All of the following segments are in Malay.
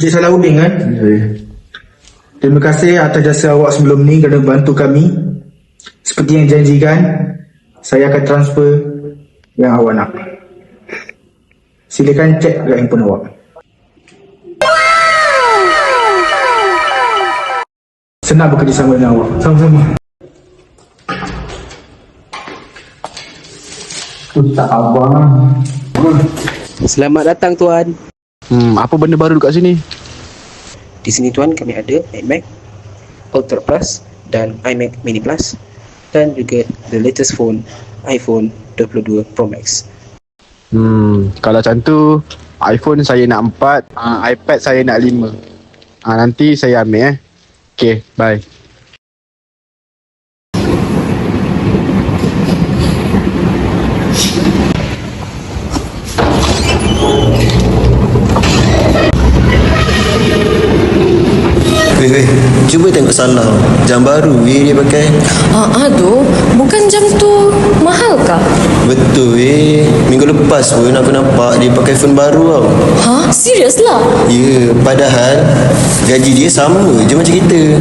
Encik Salahuddin kan? Terima kasih atas jasa awak sebelum ni kerana bantu kami. Seperti yang janjikan, saya akan transfer yang awak nak. Silakan cek dekat handphone awak. Senang bekerjasama dengan awak. Sama-sama. Tak abang. Selamat datang tuan. Apa benda baru dekat sini? Di sini tuan kami ada iMac Ultra Plus dan iMac Mini Plus dan juga the latest phone iPhone 22 Pro Max. Kalau macam tu, iPhone saya nak 4, iPad saya nak 5. Nanti saya ambil Okay, bye. Weh, cuba tengok Salah. Jam baru dia pakai. tu bukan jam tu mahal kah? Betul minggu lepas pun aku nampak dia pakai phone baru tau. Serius lah? Ya, padahal gaji dia sama je macam kita.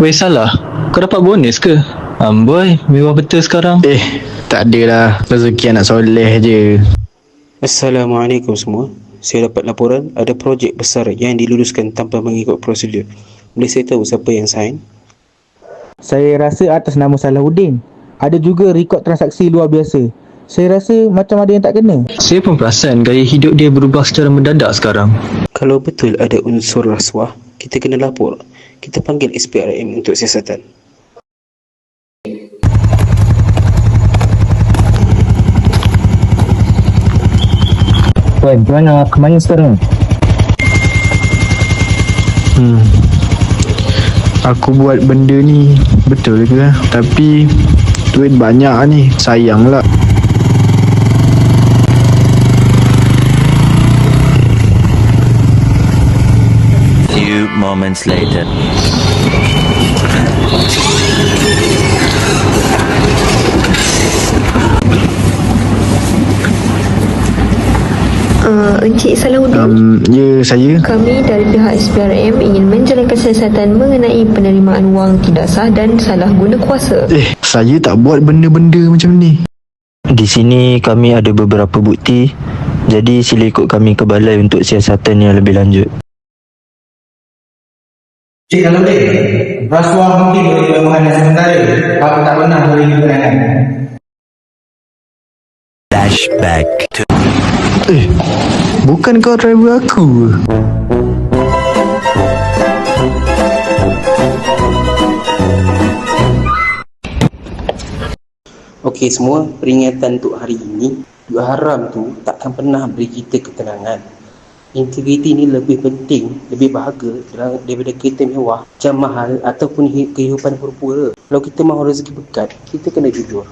Weh Salah, kau dapat bonus ke? Amboi, mewah betul sekarang. Tak adalah, rezeki anak soleh je. Assalamualaikum semua. Saya dapat laporan ada projek besar yang diluluskan tanpa mengikut prosedur. Boleh saya tahu siapa yang sign? Saya rasa atas nama Salahuddin. Ada juga rekod transaksi luar biasa. Saya rasa macam ada yang tak kena. Saya pun perasan gaya hidup dia berubah secara mendadak sekarang. Kalau betul ada unsur rasuah, kita kena lapor. Kita panggil SPRM untuk siasatan. Tuan, gimana? Ke mana sekarang? Aku buat benda ni betul ke? Tapi duit banyak ni, sayang lah. Few moments later. Encik Salahuddin, Ya, saya. kami dari pihak SPRM ingin menjalankan siasatan mengenai penerimaan wang tidak sah dan salah guna kuasa. Saya tak buat benda-benda macam ni. Di sini kami ada beberapa bukti, jadi sila ikut kami ke balai untuk siasatan yang lebih lanjut. Cik Salahuddin, rasuah mungkin boleh dilakukan sementara. Aku tak pernah boleh digunakan. Flashback to Bukan kau driver aku? Okey semua, peringatan untuk hari ini, duit haram tu takkan pernah beri kita ketenangan. Integriti ni lebih penting, lebih berharga daripada kereta mewah, jam mahal ataupun kehidupan pura-pura. Kalau kita mahu rezeki berkat, kita kena jujur.